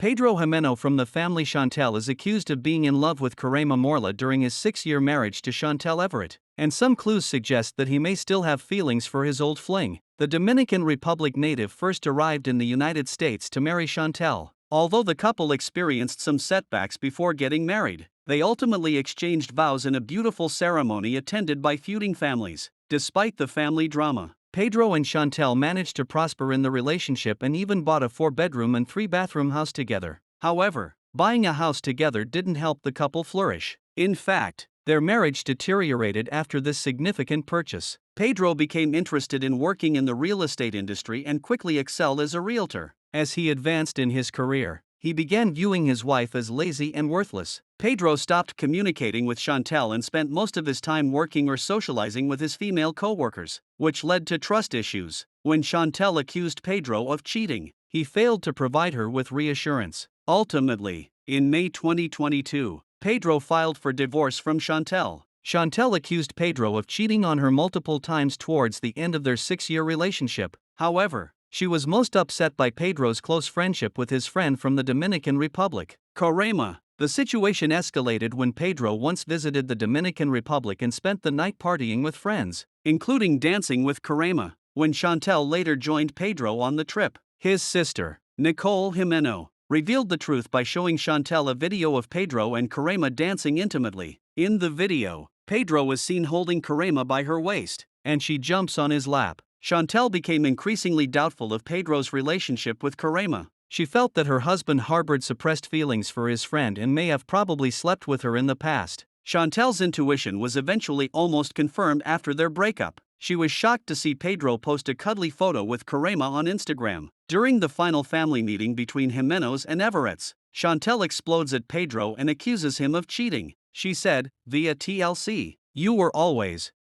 Pedro Jimeno from the family Chantel is accused of being in love with Coraima Morla during his 6-year marriage to Chantel Everett, and some clues suggest that he may still have feelings for his old fling. The Dominican Republic native first arrived in the United States to marry Chantel. Although the couple experienced some setbacks before getting married, they ultimately exchanged vows in a beautiful ceremony attended by feuding families. Despite the family drama, Pedro and Chantel managed to prosper in the relationship and even bought a 4-bedroom and 3-bathroom house together. However, buying a house together didn't help the couple flourish. In fact, their marriage deteriorated after this significant purchase. Pedro became interested in working in the real estate industry and quickly excelled as a realtor. As he advanced in his career, he began viewing his wife as lazy and worthless. Pedro stopped communicating with Chantel and spent most of his time working or socializing with his female co-workers, which led to trust issues. When Chantel accused Pedro of cheating, he failed to provide her with reassurance. Ultimately, in May 2022, Pedro filed for divorce from Chantel. Chantel accused Pedro of cheating on her multiple times towards the end of their 6-year relationship. However, she was most upset by Pedro's close friendship with his friend from the Dominican Republic, Coraima. The situation escalated when Pedro once visited the Dominican Republic and spent the night partying with friends, including dancing with Coraima. When Chantel later joined Pedro on the trip, his sister, Nicole Jimeno, revealed the truth by showing Chantel a video of Pedro and Coraima dancing intimately. In the video, Pedro was seen holding Coraima by her waist, and she jumps on his lap. Chantel became increasingly doubtful of Pedro's relationship with Coraima. She felt that her husband harbored suppressed feelings for his friend and may have probably slept with her in the past. Chantel's intuition was eventually almost confirmed after their breakup. She was shocked to see Pedro post a cuddly photo with Coraima on Instagram. During the final family meeting between Jimenos and Everetts, Chantel explodes at Pedro and accuses him of cheating. She said, via TLC, "You were always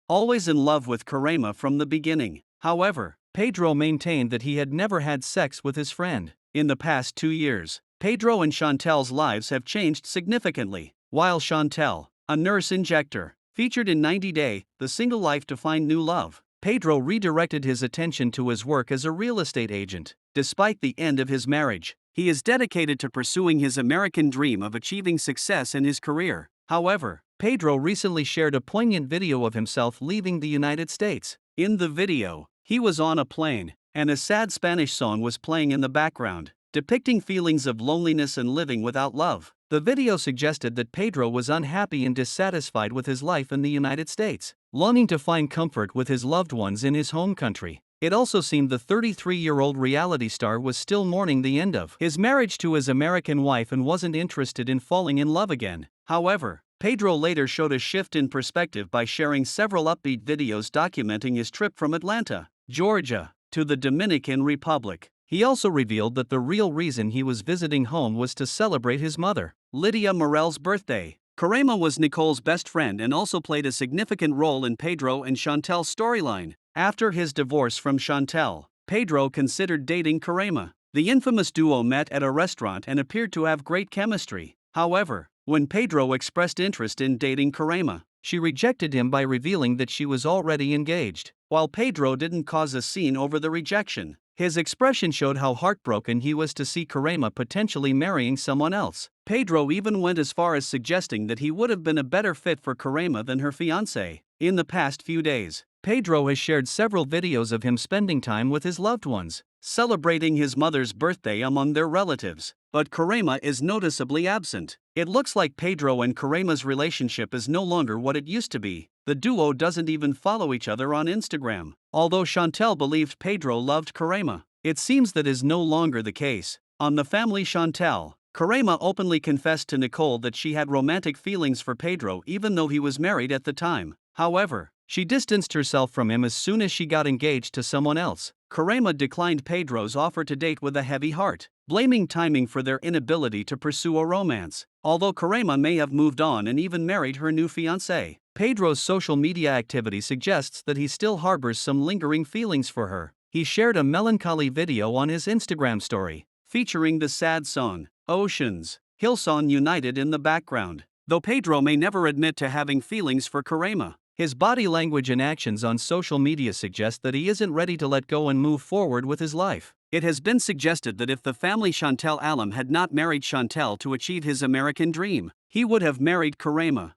in love with Coraima from the beginning." However, Pedro maintained that he had never had sex with his friend. In the past 2 years, Pedro and Chantel's lives have changed significantly. While Chantel, a nurse injector, featured in 90 Day, The Single Life to Find New Love, Pedro redirected his attention to his work as a real estate agent. Despite the end of his marriage, he is dedicated to pursuing his American dream of achieving success in his career. However, Pedro recently shared a poignant video of himself leaving the United States. In the video, he was on a plane, and a sad Spanish song was playing in the background, depicting feelings of loneliness and living without love. The video suggested that Pedro was unhappy and dissatisfied with his life in the United States, longing to find comfort with his loved ones in his home country. It also seemed the 33-year-old reality star was still mourning the end of his marriage to his American wife and wasn't interested in falling in love again. However, Pedro later showed a shift in perspective by sharing several upbeat videos documenting his trip from Atlanta, Georgia, to the Dominican Republic. He also revealed that the real reason he was visiting home was to celebrate his mother, Lydia Morel's birthday. Coraima was Nicole's best friend and also played a significant role in Pedro and Chantel's storyline. After his divorce from Chantel, Pedro considered dating Coraima. The infamous duo met at a restaurant and appeared to have great chemistry. However, when Pedro expressed interest in dating Coraima, she rejected him by revealing that she was already engaged. While Pedro didn't cause a scene over the rejection, his expression showed how heartbroken he was to see Coraima potentially marrying someone else. Pedro even went as far as suggesting that he would have been a better fit for Coraima than her fiancé. In the past few days, Pedro has shared several videos of him spending time with his loved ones, celebrating his mother's birthday among their relatives. But Coraima is noticeably absent. It looks like Pedro and Coraima's relationship is no longer what it used to be. The duo doesn't even follow each other on Instagram. Although Chantel believed Pedro loved Coraima, it seems that is no longer the case. On The Family Chantel, Coraima openly confessed to Nicole that she had romantic feelings for Pedro even though he was married at the time. However, she distanced herself from him as soon as she got engaged to someone else. Coraima declined Pedro's offer to date with a heavy heart, blaming timing for their inability to pursue a romance. Although Coraima may have moved on and even married her new fiancé, Pedro's social media activity suggests that he still harbors some lingering feelings for her. He shared a melancholy video on his Instagram story, featuring the sad song, Oceans, Hillsong United in the background. Though Pedro may never admit to having feelings for Coraima, his body language and actions on social media suggest that he isn't ready to let go and move forward with his life. It has been suggested that if the family Chantel alum had not married Chantel to achieve his American dream, he would have married Coraima.